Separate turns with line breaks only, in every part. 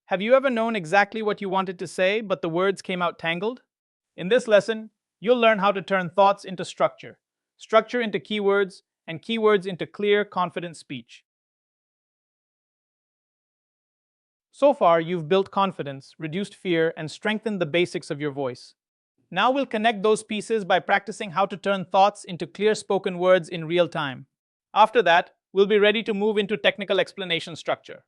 Have you ever known exactly what you wanted to say, but the words came out tangled? In this lesson, you'll learn how to turn thoughts into structure, structure into keywords, and keywords into clear, confident speech. So far, you've built confidence, reduced fear, and strengthened the basics of your voice. Now we'll connect those pieces by practicing how to turn thoughts into clear spoken words in real time. After that, we'll be ready to move into technical explanation structure.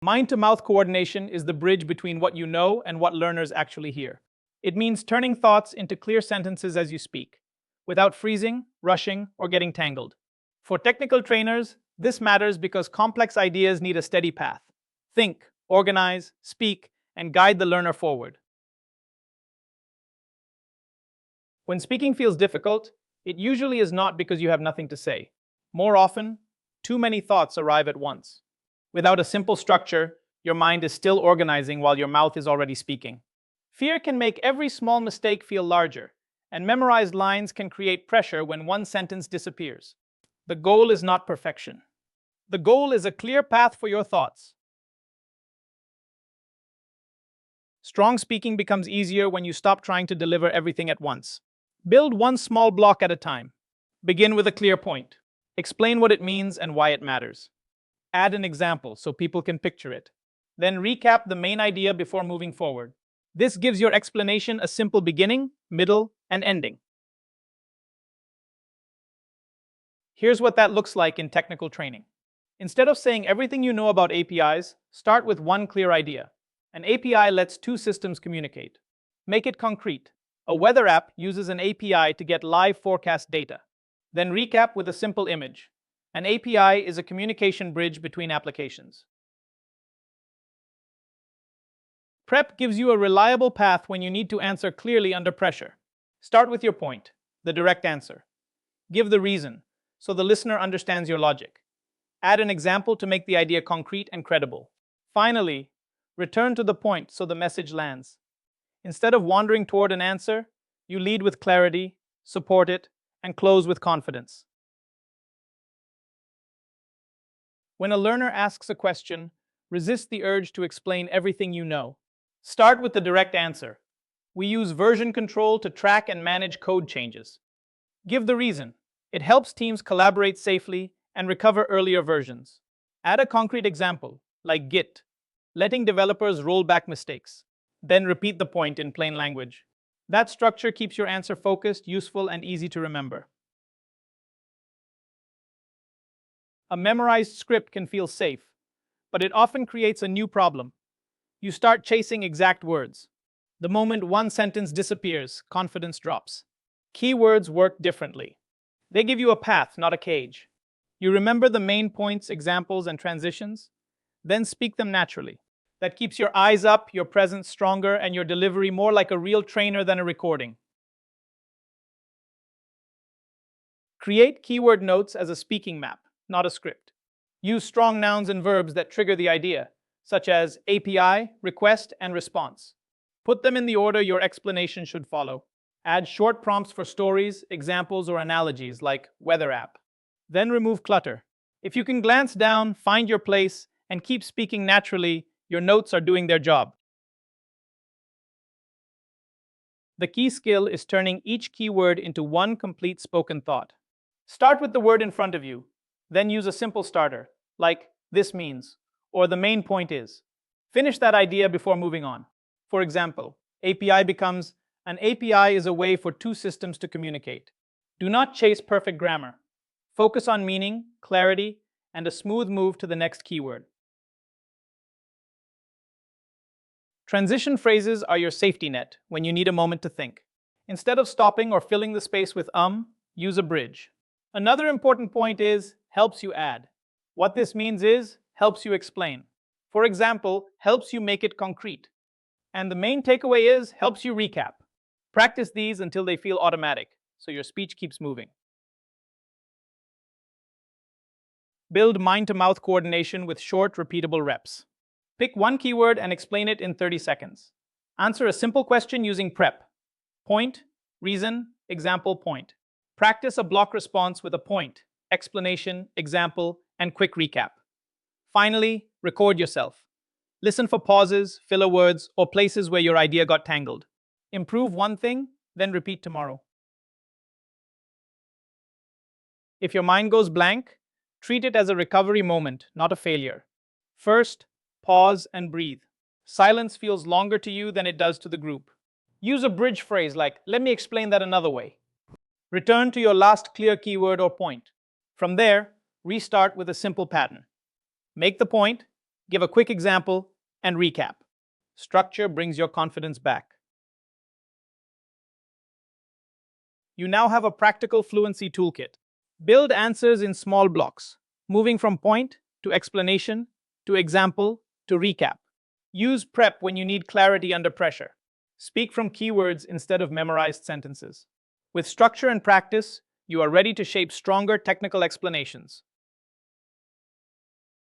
Mind-to-mouth coordination is the bridge between what you know and what learners actually hear. It means turning thoughts into clear sentences as you speak, without freezing, rushing, or getting tangled. For technical trainers, this matters because complex ideas need a steady path. Think, organize, speak, and guide the learner forward. When speaking feels difficult, it usually is not because you have nothing to say. More often, too many thoughts arrive at once. Without a simple structure, your mind is still organizing while your mouth is already speaking. Fear can make every small mistake feel larger, and memorized lines can create pressure when one sentence disappears. The goal is not perfection. The goal is a clear path for your thoughts. Strong speaking becomes easier when you stop trying to deliver everything at once. Build one small block at a time. Begin with a clear point. Explain what it means and why it matters. Add an example so people can picture it. Then recap the main idea before moving forward. This gives your explanation a simple beginning, middle, and ending. Here's what that looks like in technical training. Instead of saying everything you know about APIs, start with one clear idea. An API lets two systems communicate. Make it concrete. A weather app uses an API to get live forecast data. Then recap with a simple image. An API is a communication bridge between applications. Prep gives you a reliable path when you need to answer clearly under pressure. Start with your point, the direct answer. Give the reason, so the listener understands your logic. Add an example to make the idea concrete and credible. Finally, return to the point so the message lands. Instead of wandering toward an answer, you lead with clarity, support it, and close with confidence. When a learner asks a question, resist the urge to explain everything you know. Start with the direct answer. We use version control to track and manage code changes. Give the reason. It helps teams collaborate safely and recover earlier versions. Add a concrete example, like Git, letting developers roll back mistakes. Then repeat the point in plain language. That structure keeps your answer focused, useful, and easy to remember. A memorized script can feel safe, but it often creates a new problem. You start chasing exact words. The moment one sentence disappears, confidence drops. Keywords work differently. They give you a path, not a cage. You remember the main points, examples, and transitions, then speak them naturally. That keeps your eyes up, your presence stronger, and your delivery more like a real trainer than a recording. Create keyword notes as a speaking map, not a script. Use strong nouns and verbs that trigger the idea, such as API, request, and response. Put them in the order your explanation should follow. Add short prompts for stories, examples, or analogies like weather app. Then remove clutter. If you can glance down, find your place, and keep speaking naturally, your notes are doing their job. The key skill is turning each keyword into one complete spoken thought. Start with the word in front of you, then use a simple starter, like this means, or the main point is. Finish that idea before moving on. For example, API becomes, an API is a way for two systems to communicate. Do not chase perfect grammar. Focus on meaning, clarity, and a smooth move to the next keyword. Transition phrases are your safety net when you need a moment to think. Instead of stopping or filling the space with use a bridge. Another important point is helps you add. What this means is helps you explain. For example, helps you make it concrete. And the main takeaway is helps you recap. Practice these until they feel automatic, so your speech keeps moving. Build mind-to-mouth coordination with short, repeatable reps. Pick one keyword and explain it in 30 seconds. Answer a simple question using PREP. Point, reason, example, point. Practice a block response with a point, explanation, example, and quick recap. Finally, record yourself. Listen for pauses, filler words, or places where your idea got tangled. Improve one thing, then repeat tomorrow. If your mind goes blank, treat it as a recovery moment, not a failure. First, pause and breathe. Silence feels longer to you than it does to the group. Use a bridge phrase like, let me explain that another way. Return to your last clear keyword or point. From there, restart with a simple pattern. Make the point, give a quick example, and recap. Structure brings your confidence back. You now have a practical fluency toolkit. Build answers in small blocks, moving from point to explanation to example to recap. Use prep when you need clarity under pressure. Speak from keywords instead of memorized sentences. With structure and practice, you are ready to shape stronger technical explanations.